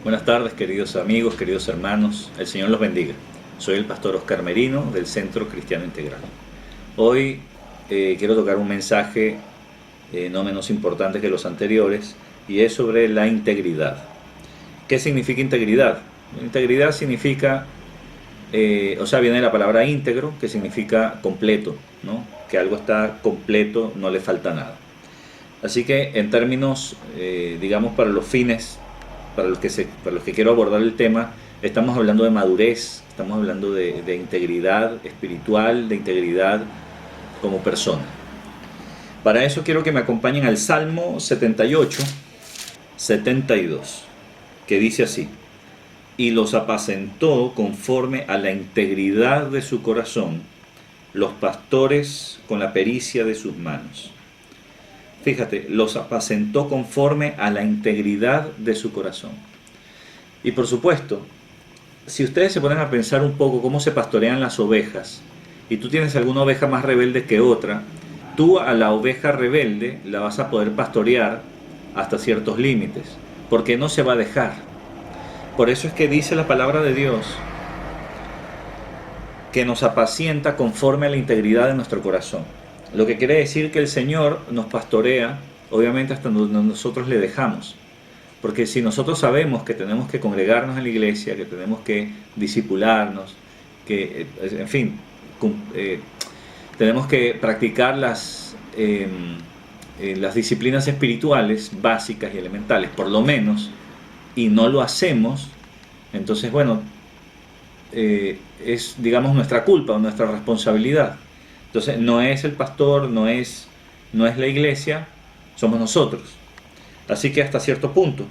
Buenas tardes, queridos amigos, queridos hermanos. El Señor los bendiga. Soy el pastor Oscar Merino del Centro Cristiano Integral. Hoy quiero tocar un mensaje no menos importante que los anteriores, y es sobre la integridad. ¿Qué significa integridad? Integridad significa, viene de la palabra íntegro, que significa completo, ¿no? Que algo está completo, no le falta nada. Así que en términos, digamos, para los fines para los que quiero abordar el tema, estamos hablando de madurez, estamos hablando de integridad espiritual, de integridad como persona. Para eso quiero que me acompañen al Salmo 78, 72, que dice así: y los apacentó conforme a la integridad de su corazón, los pastores con la pericia de sus manos. Fíjate, los apacentó conforme a la integridad de su corazón. Y por supuesto, si ustedes se ponen a pensar un poco cómo se pastorean las ovejas, y tú tienes alguna oveja más rebelde que otra, tú a la oveja rebelde la vas a poder pastorear hasta ciertos límites, porque no se va a dejar. Por eso es que dice la palabra de Dios que nos apacienta conforme a la integridad de nuestro corazón. Lo que quiere decir que el Señor nos pastorea, obviamente, hasta donde nosotros le dejamos. Porque si nosotros sabemos que tenemos que congregarnos en la iglesia, que tenemos que discipularnos, que, en fin, tenemos que practicar las disciplinas espirituales básicas y elementales, por lo menos, y no lo hacemos, entonces, bueno, es, digamos, nuestra culpa o nuestra responsabilidad. Entonces no es el pastor, no es la iglesia, somos nosotros. Así que hasta cierto punto.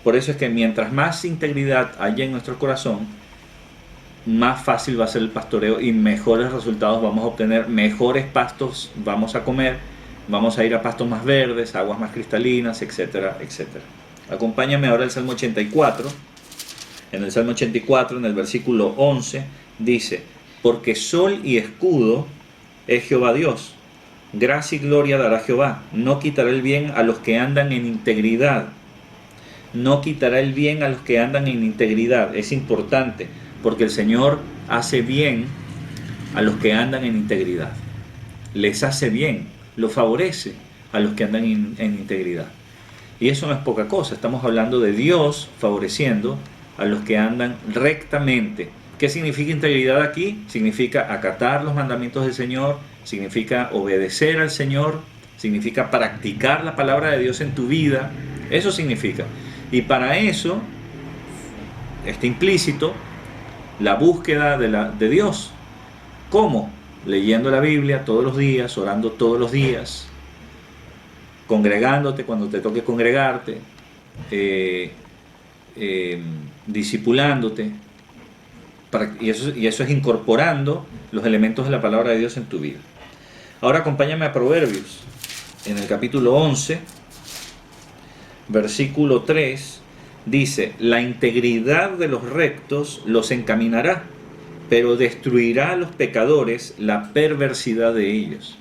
Por eso es que mientras más integridad haya en nuestro corazón, más fácil va a ser el pastoreo y mejores resultados vamos a obtener, mejores pastos vamos a comer, vamos a ir a pastos más verdes, aguas más cristalinas, etcétera, etcétera. Acompáñame ahora al Salmo 84. En el Salmo 84, en el versículo 11, dice: porque sol y escudo es Jehová Dios, gracia y gloria dará Jehová, no quitará el bien a los que andan en integridad. No quitará el bien a los que andan en integridad. Es importante, porque el Señor hace bien a los que andan en integridad. Les hace bien, lo favorece a los que andan en integridad. Y eso no es poca cosa, estamos hablando de Dios favoreciendo a los que andan rectamente. ¿Qué significa integridad aquí? Significa acatar los mandamientos del Señor, significa obedecer al Señor, significa practicar la palabra de Dios en tu vida. Eso significa. Y para eso está implícito la búsqueda de Dios. ¿Cómo? Leyendo la Biblia todos los días, orando todos los días, congregándote cuando te toque congregarte, discipulándote. Y eso es incorporando los elementos de la palabra de Dios en tu vida. Ahora acompáñame a Proverbios, en el capítulo 11, versículo 3, dice: la integridad de los rectos los encaminará, pero destruirá a los pecadores la perversidad de ellos.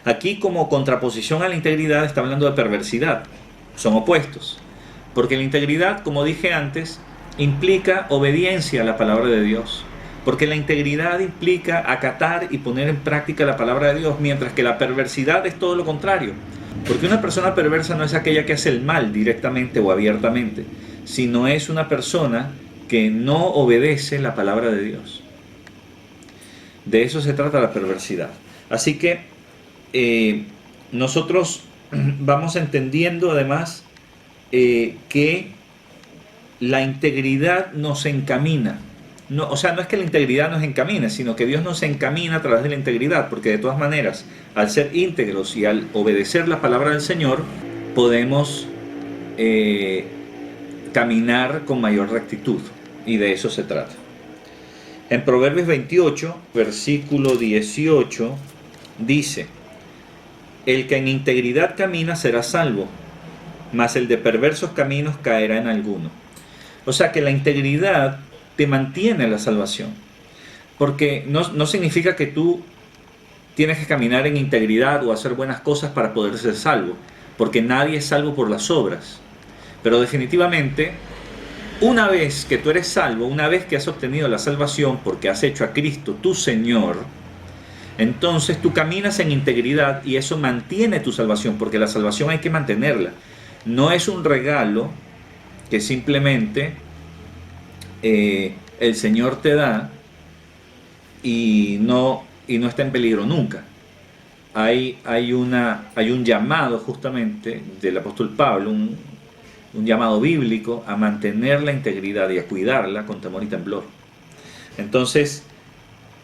Aquí, como contraposición a la integridad, está hablando de perversidad. Son opuestos. Porque la integridad, como dije antes, implica obediencia a la palabra de Dios, porque la integridad implica acatar y poner en práctica la palabra de Dios, mientras que la perversidad es todo lo contrario, porque una persona perversa no es aquella que hace el mal directamente o abiertamente, sino es una persona que no obedece la palabra de Dios. De eso se trata la perversidad. Así que nosotros vamos entendiendo además que la integridad nos encamina. No es que la integridad nos encamine, sino que Dios nos encamina a través de la integridad, porque de todas maneras, al ser íntegros y al obedecer la palabra del Señor, podemos caminar con mayor rectitud, y de eso se trata. En Proverbios 28, versículo 18, dice: el que en integridad camina será salvo, mas el de perversos caminos caerá en alguno. O sea que la integridad te mantiene la salvación, porque no significa que tú tienes que caminar en integridad o hacer buenas cosas para poder ser salvo, porque nadie es salvo por las obras. Pero definitivamente Una vez que tú eres salvo, una vez que has obtenido la salvación porque has hecho a Cristo tu Señor, entonces tú caminas en integridad y eso mantiene tu salvación, porque la salvación hay que mantenerla. No es un regalo que simplemente el Señor te da y no está en peligro nunca. Hay un llamado justamente del apóstol Pablo, un llamado bíblico a mantener la integridad y a cuidarla con temor y temblor. Entonces,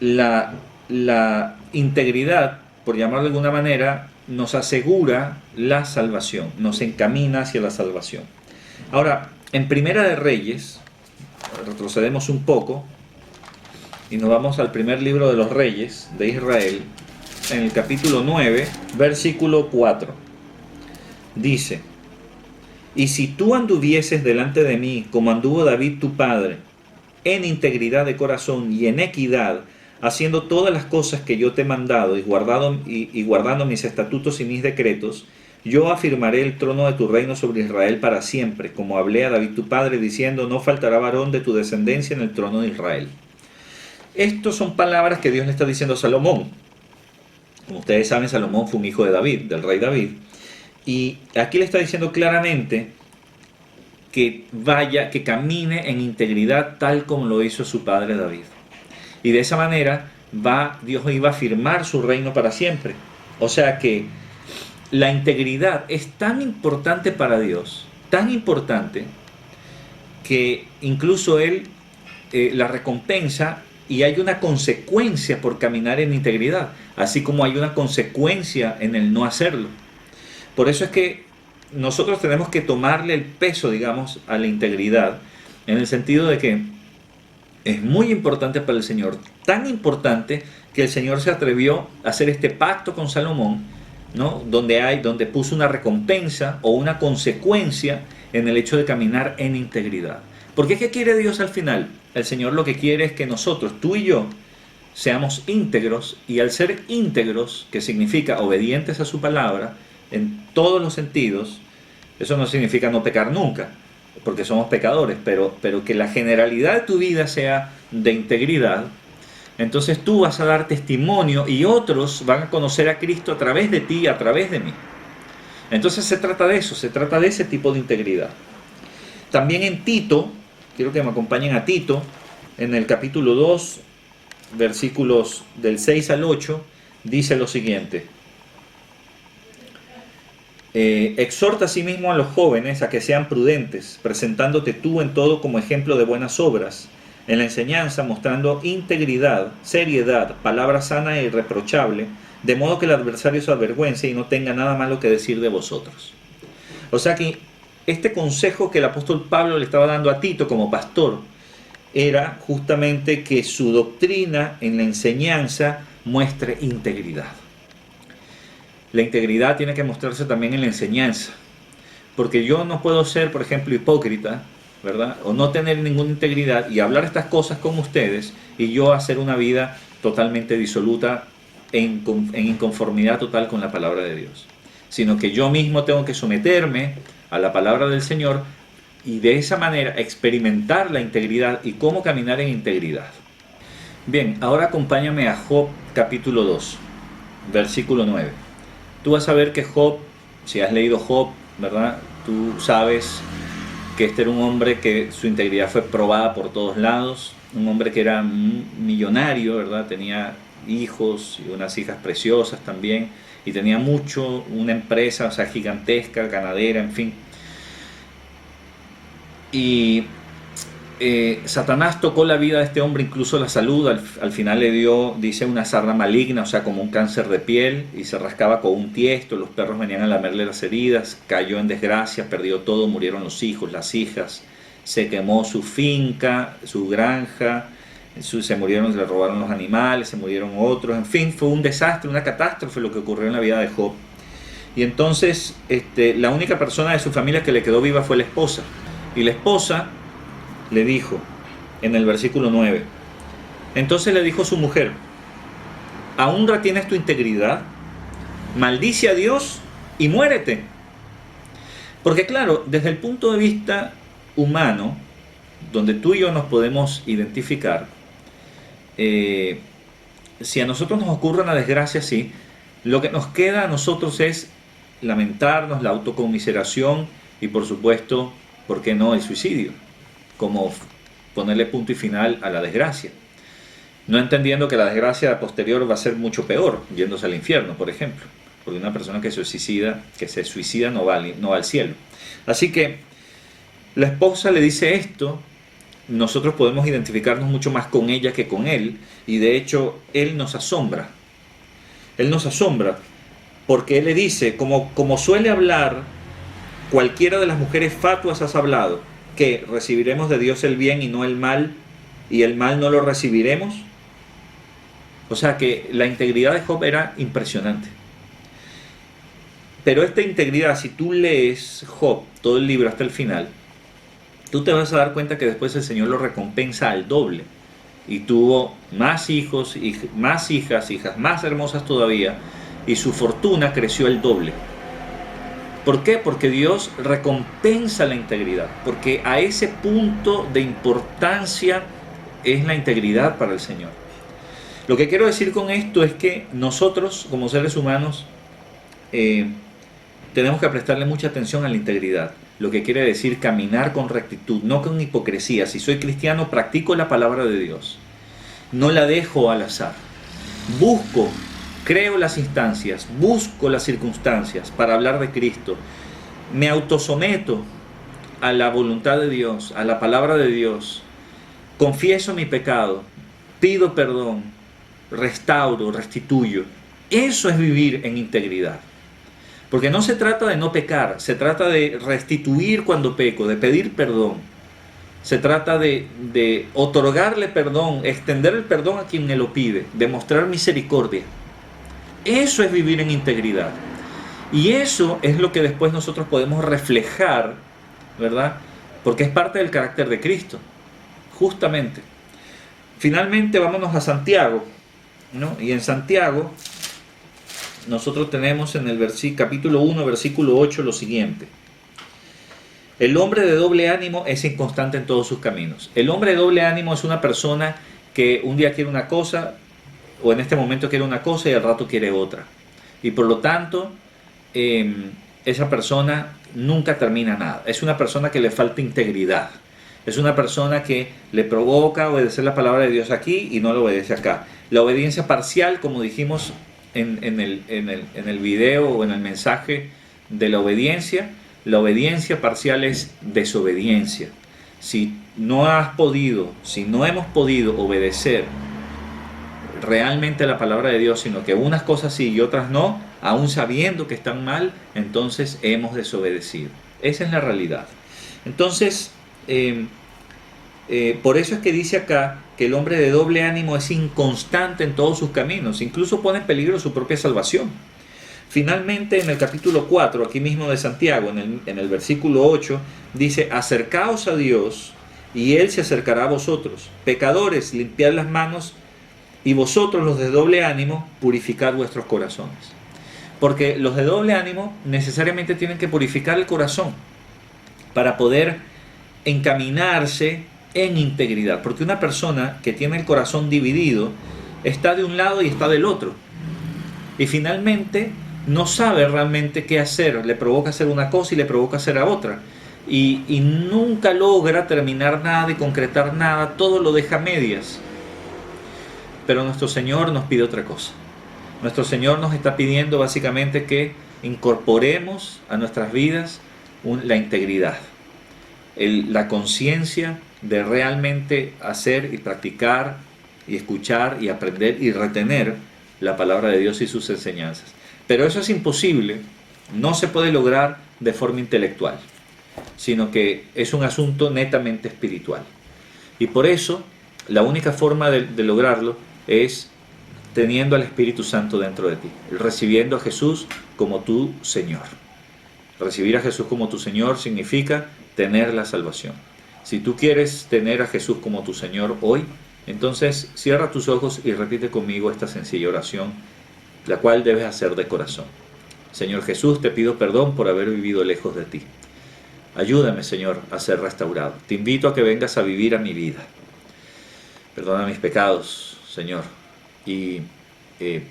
la integridad, por llamarlo de alguna manera, nos asegura la salvación, nos encamina hacia la salvación. Ahora, en Primera de Reyes, retrocedemos un poco y nos vamos al primer libro de los Reyes de Israel, en el capítulo 9, versículo 4. Dice: y si tú anduvieses delante de mí como anduvo David tu padre, en integridad de corazón y en equidad, haciendo todas las cosas que yo te he mandado y guardando mis estatutos y mis decretos, yo afirmaré el trono de tu reino sobre Israel para siempre, como hablé a David tu padre, diciendo: no faltará varón de tu descendencia en el trono de Israel. Estas son palabras que Dios le está diciendo a Salomón. Como ustedes saben, Salomón fue un hijo de David, del rey David. Y aquí le está diciendo claramente que que camine en integridad tal como lo hizo su padre David. Y de esa manera Dios iba a firmar su reino para siempre. O sea que la integridad es tan importante para Dios, tan importante, que incluso Él la recompensa, y hay una consecuencia por caminar en integridad, así como hay una consecuencia en el no hacerlo. Por eso es que nosotros tenemos que tomarle el peso, digamos, a la integridad, en el sentido de que es muy importante para el Señor, tan importante que el Señor se atrevió a hacer este pacto con Salomón, ¿no? Donde puso una recompensa o una consecuencia en el hecho de caminar en integridad. Porque ¿qué quiere Dios al final? El Señor lo que quiere es que nosotros, tú y yo, seamos íntegros, y al ser íntegros, que significa obedientes a su palabra, en todos los sentidos, eso no significa no pecar nunca, porque somos pecadores, pero que la generalidad de tu vida sea de integridad, entonces tú vas a dar testimonio y otros van a conocer a Cristo a través de ti, a través de mí. Entonces se trata de eso, se trata de ese tipo de integridad. También en Tito, quiero que me acompañen a Tito, en el capítulo 2, versículos del 6 al 8, dice lo siguiente: exhorta asimismo a los jóvenes a que sean prudentes, presentándote tú en todo como ejemplo de buenas obras, en la enseñanza mostrando integridad, seriedad, palabra sana e irreprochable, de modo que el adversario se avergüence y no tenga nada malo que decir de vosotros. O sea que este consejo que el apóstol Pablo le estaba dando a Tito como pastor era justamente que su doctrina en la enseñanza muestre integridad. La integridad tiene que mostrarse también en la enseñanza, porque yo no puedo ser, por ejemplo, hipócrita, ¿verdad? O no tener ninguna integridad y hablar estas cosas con ustedes y yo hacer una vida totalmente disoluta en inconformidad total con la palabra de Dios, sino que yo mismo tengo que someterme a la palabra del Señor y de esa manera experimentar la integridad y cómo caminar en integridad. Bien, ahora acompáñame a Job capítulo 2, versículo 9. Tú vas a ver que Job, si has leído Job, ¿verdad? Tú sabes que este era un hombre que su integridad fue probada por todos lados, un hombre que era millonario, ¿verdad? Tenía hijos y unas hijas preciosas también, y tenía una empresa, o sea, gigantesca, ganadera, en fin. Y Satanás tocó la vida de este hombre, incluso la salud, al final le dio, dice, una sarna maligna, o sea, como un cáncer de piel, y se rascaba con un tiesto, los perros venían a lamerle las heridas, cayó en desgracia, perdió todo, murieron los hijos, las hijas, se quemó su finca, su granja, se murieron, le robaron los animales, se murieron otros, en fin, fue un desastre, una catástrofe lo que ocurrió en la vida de Job. Y entonces la única persona de su familia que le quedó viva fue la esposa, y la esposa le dijo en el versículo 9, entonces le dijo su mujer: ¿aún retienes tu integridad? Maldice a Dios y muérete. Porque claro, desde el punto de vista humano, donde tú y yo nos podemos identificar. Si a nosotros nos ocurre una desgracia así, lo que nos queda a nosotros es lamentarnos, la autoconmiseración y por supuesto, ¿por qué no el suicidio? Como ponerle punto y final a la desgracia. No entendiendo que la desgracia posterior va a ser mucho peor, yéndose al infierno, por ejemplo. Porque una persona que se suicida no va al cielo. Así que la esposa le dice esto. Nosotros podemos identificarnos mucho más con ella que con él, y de hecho él nos asombra. Él nos asombra porque él le dice, como suele hablar cualquiera de las mujeres fatuas has hablado, que recibiremos de Dios el bien y no el mal, y el mal no lo recibiremos. O sea que la integridad de Job era impresionante. Pero esta integridad, si tú lees Job, todo el libro hasta el final, tú te vas a dar cuenta que después el Señor lo recompensa al doble. Y tuvo más hijos, más hijas más hermosas todavía, y su fortuna creció el doble. ¿Por qué? Porque Dios recompensa la integridad, porque a ese punto de importancia es la integridad para el Señor. Lo que quiero decir con esto es que nosotros, como seres humanos, tenemos que prestarle mucha atención a la integridad. Lo que quiere decir caminar con rectitud, no con hipocresía. Si soy cristiano, practico la palabra de Dios. No la dejo al azar. Creo las instancias, busco las circunstancias para hablar de Cristo. Me autosometo a la voluntad de Dios, a la palabra de Dios. Confieso mi pecado, pido perdón, restauro, restituyo. Eso es vivir en integridad. Porque no se trata de no pecar, se trata de restituir cuando peco, de pedir perdón. Se trata de otorgarle perdón, extender el perdón a quien me lo pide, de mostrar misericordia. Eso es vivir en integridad. Y eso es lo que después nosotros podemos reflejar, ¿verdad? Porque es parte del carácter de Cristo, justamente. Finalmente vámonos a Santiago, ¿no? Y en Santiago nosotros tenemos en el capítulo 1, versículo 8 lo siguiente. El hombre de doble ánimo es inconstante en todos sus caminos. El hombre de doble ánimo es una persona que un día quiere una cosa, o en este momento quiere una cosa y al rato quiere otra. Y por lo tanto, esa persona nunca termina nada. Es una persona que le falta integridad. Es una persona que le provoca obedecer la palabra de Dios aquí y no lo obedece acá. La obediencia parcial, como dijimos en el video o en el mensaje de la obediencia parcial es desobediencia. Si no hemos podido obedecer realmente la palabra de Dios, sino que unas cosas sí y otras no, aún sabiendo que están mal, entonces hemos desobedecido. Esa es la realidad. Entonces, por eso es que dice acá que el hombre de doble ánimo es inconstante en todos sus caminos, incluso pone en peligro su propia salvación. Finalmente, en el capítulo 4, aquí mismo de Santiago, en el versículo 8, dice: acercaos a Dios y Él se acercará a vosotros. Pecadores, limpiad las manos, y vosotros los de doble ánimo, purificad vuestros corazones. Porque los de doble ánimo necesariamente tienen que purificar el corazón para poder encaminarse en integridad. Porque una persona que tiene el corazón dividido está de un lado y está del otro. Y finalmente no sabe realmente qué hacer. Le provoca hacer una cosa y le provoca hacer a otra. Y nunca logra terminar nada y concretar nada. Todo lo deja a medias. Pero nuestro Señor nos pide otra cosa. Nuestro Señor nos está pidiendo básicamente que incorporemos a nuestras vidas la integridad, la conciencia de realmente hacer y practicar y escuchar y aprender y retener la palabra de Dios y sus enseñanzas. Pero eso es imposible, no se puede lograr de forma intelectual, sino que es un asunto netamente espiritual. Y por eso la única forma de lograrlo es teniendo al Espíritu Santo dentro de ti, recibiendo a Jesús como tu Señor. Recibir a Jesús como tu Señor significa tener la salvación. Si tú quieres tener a Jesús como tu Señor hoy, entonces cierra tus ojos y repite conmigo esta sencilla oración, la cual debes hacer de corazón. Señor Jesús, te pido perdón por haber vivido lejos de ti. Ayúdame, Señor, a ser restaurado. Te invito a que vengas a vivir a mi vida. Perdona mis pecados, Señor. Y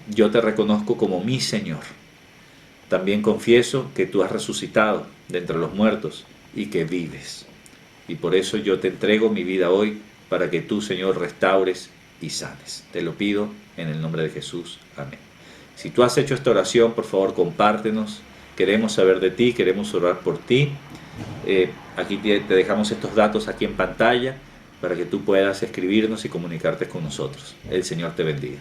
yo te reconozco como mi Señor. También confieso que tú has resucitado de entre los muertos y que vives. Y por eso yo te entrego mi vida hoy para que tú, Señor, restaures y sanes. Te lo pido en el nombre de Jesús. Amén. Si tú has hecho esta oración, por favor, compártenos. Queremos saber de ti, queremos orar por ti. Aquí te dejamos estos datos aquí en pantalla para que tú puedas escribirnos y comunicarte con nosotros. El Señor te bendiga.